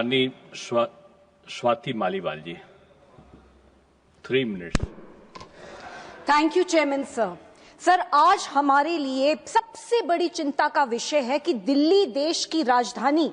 माननीय स्वाति मालीवाल जी, 3 minutes. Thank you chairman sir. Sir, आज हमारे लिए सबसे बड़ी चिंता का विषय है कि दिल्ली देश की राजधानी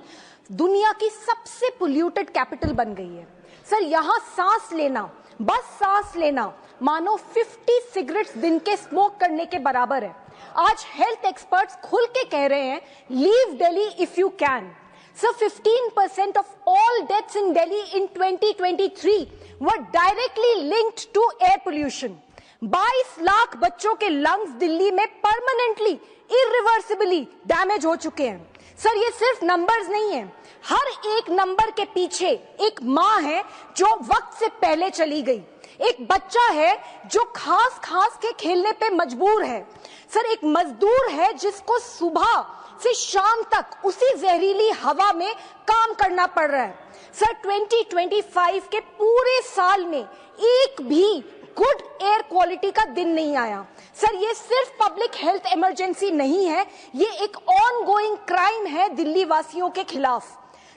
दुनिया की सबसे पोल्यूटेड कैपिटल बन गई है। सर, यहाँ सांस लेना, बस सांस लेना, मानो 50 सिगरेट्स दिन के स्मोक करने के बराबर है। आज हेल्थ एक्सपर्ट्स खुल के कह रहे हैं, leave Delhi if you can. Sir, 15% of all deaths in Delhi in 2023 were directly linked to air pollution. 22 lakh बच्चों के लंग्स दिल्ली में परमानेंटली, इरिवर्सिबली डैमेज हो चुके हैं। सर, ये सिर्फ नंबर्स नहीं है, हर एक नंबर के पीछे एक माँ है जो वक्त से पहले चली गई, एक बच्चा है जो खास खास के खेलने पे मजबूर है। सर, एक मजदूर है जिसको सुबह से शाम तक उसी जहरीली हवा में काम करना पड़ रहा है। सर, 2025 के पूरे साल में एक भी गुड एयर क्वालिटी का दिन नहीं आया। सर, ये सिर्फ पब्लिक हेल्थ इमरजेंसी नहीं है, ये एक ऑनगोइंग क्राइम है दिल्ली वासियों के खिलाफ।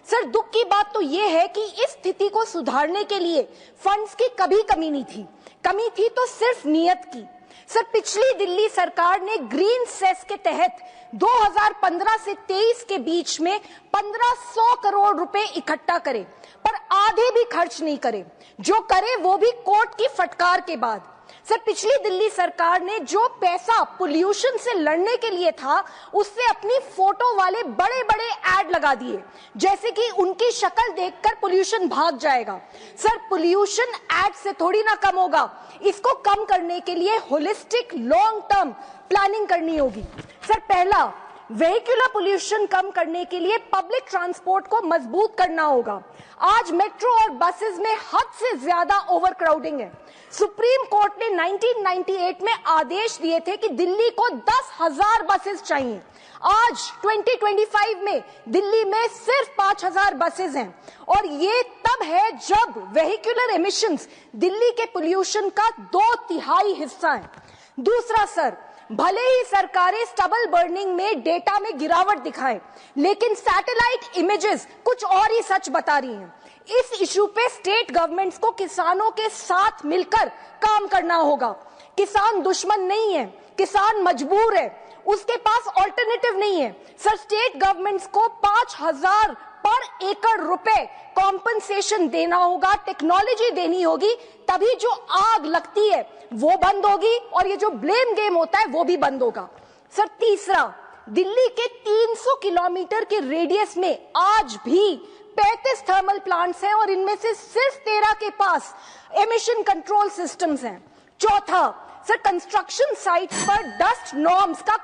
सर, दुख की बात तो ये है कि इस स्थिति को सुधारने के लिए फंड्स की कभी कमी नहीं थी, कमी थी तो सिर्फ नीयत की। सर, पिछली दिल्ली सरकार ने ग्रीन सेस के तहत 2015 से 23 के बीच में 1500 करोड़ रुपए इकट्ठा करे, पर आधे भी खर्च नहीं करे, जो करे वो भी कोर्ट की फटकार के बाद। सर, पिछली दिल्ली सरकार ने जो पैसा पोल्यूशन से लड़ने के लिए था, उससे अपनी फोटो वाले बड़े बड़े एड लगा दिए, जैसे कि उनकी शक्ल देखकर पोल्यूशन भाग जाएगा। सर, पोल्यूशन एड से थोड़ी ना कम होगा, इसको कम करने के लिए होलिस्टिक लॉन्ग टर्म प्लानिंग करनी होगी। सर, पहला, वेहिकुलर पोल्यूशन कम करने के लिए पब्लिक ट्रांसपोर्ट को मजबूत करना होगा। आज मेट्रो और बसेस में हद से ज्यादा ओवरक्राउडिंग है। सुप्रीम कोर्ट ने 1998 में आदेश दिए थे कि दिल्ली को 10,000 बसेस चाहिए। आज 2025 में दिल्ली में सिर्फ 5,000 बसेस हैं, और ये तब है जब वेहिकुलर एमिशंस दिल्ली के पोल्यूशन का 2/3 हिस्सा है। दूसरा, सर, भले ही सरकारें स्टबल बर्निंग में डेटा में गिरावट दिखाएं, लेकिन सैटेलाइट इमेजेस कुछ और ही सच बता रही हैं। इस इशू पे स्टेट गवर्नमेंट्स को किसानों के साथ मिलकर काम करना होगा। किसान दुश्मन नहीं है, किसान मजबूर है, उसके पास ऑल्टरनेटिव नहीं है। सर, स्टेट गवर्नमेंट्स को 5,000 पर एकड़ रुपए कॉम्पनसेशन देना होगा, टेक्नोलॉजी देनी होगी, तभी जो आग लगती है वो बंद होगी और ये जो ब्लेम गेम होता है वो भी बंद होगा। सर, तीसरा, दिल्ली के 300 किलोमीटर के रेडियस में आज भी 35 थर्मल प्लांट्स हैं, और इनमें से सिर्फ 13 के पास एमिशन कंट्रोल सिस्टम्स हैं। चौथा, सर, कंस्ट्रक्शन साइट पर डस्ट नॉर्म्स का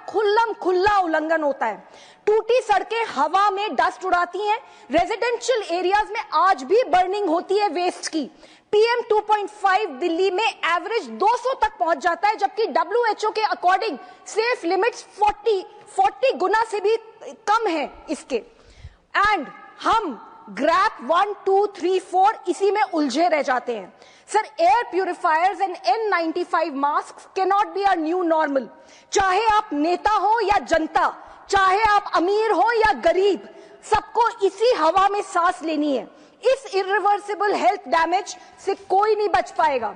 खुल्ला उल्लंघन होता है। टूटी सड़कें हवा में डस्ट उड़ाती हैं। रेजिडेंशियल एरियाज में आज भी बर्निंग होती है वेस्ट की। PM 2.5 दिल्ली में एवरेज 200 तक पहुंच जाता है, जबकि WHO के अकॉर्डिंग सेफ लिमिट्स 40 गुना से भी कम है इसके। एंड हम ग्रैप 1, 2, 3, 4 इसी में उलझे रह जाते हैं। Sir, air purifiers and N95 mask can not be our new normal. चाहे आप नेता हो या जनता, चाहे आप अमीर हो या गरीब, सबको इसी हवा में सांस लेनी है। इस इरिवर्सिबल हेल्थ डैमेज से कोई नहीं बच पाएगा।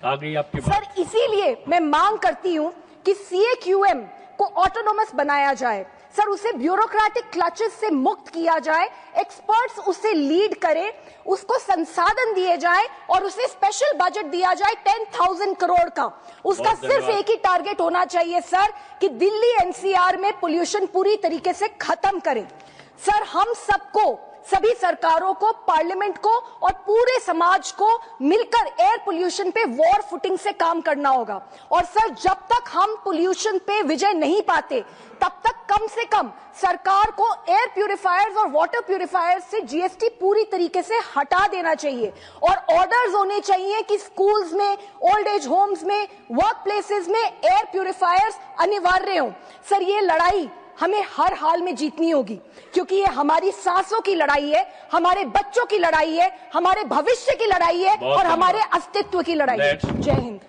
आगे आपकी बात। सर, इसीलिए मैं मांग करती हूं कि CAQM को ऑटोनोमस बनाया जाए। सर, उसे ब्यूरोक्रेटिक क्लचेस से मुक्त किया जाए, एक्सपर्ट्स उसे लीड करें, उसको संसाधन दिए जाए और उसे स्पेशल बजट दिया जाए 10,000 करोड़ का। उसका सिर्फ एक ही टारगेट होना चाहिए सर, कि दिल्ली NCR में पोल्यूशन पूरी तरीके से खत्म करें। सर, हम सबको, सभी सरकारों को, पार्लियामेंट को और पूरे समाज को मिलकर एयर पोल्यूशन पे वॉर फुटिंग से काम करना होगा। और सर, जब तक हम पोल्यूशन पे विजय नहीं पाते, तब तक कम से कम सरकार को एयर प्यूरिफायर्स और वाटर प्यूरिफायर्स से GST पूरी तरीके से हटा देना चाहिए, और ऑर्डर्स होने चाहिए कि स्कूल्स में, ओल्ड एज होम्स में, वर्क प्लेसेस में एयर प्यूरिफायर्स अनिवार्य हो। सर, ये लड़ाई हमें हर हाल में जीतनी होगी, क्योंकि ये हमारी सांसों की लड़ाई है, हमारे बच्चों की लड़ाई है, हमारे भविष्य की लड़ाई है और हमारे अस्तित्व की लड़ाई है। जय हिंद।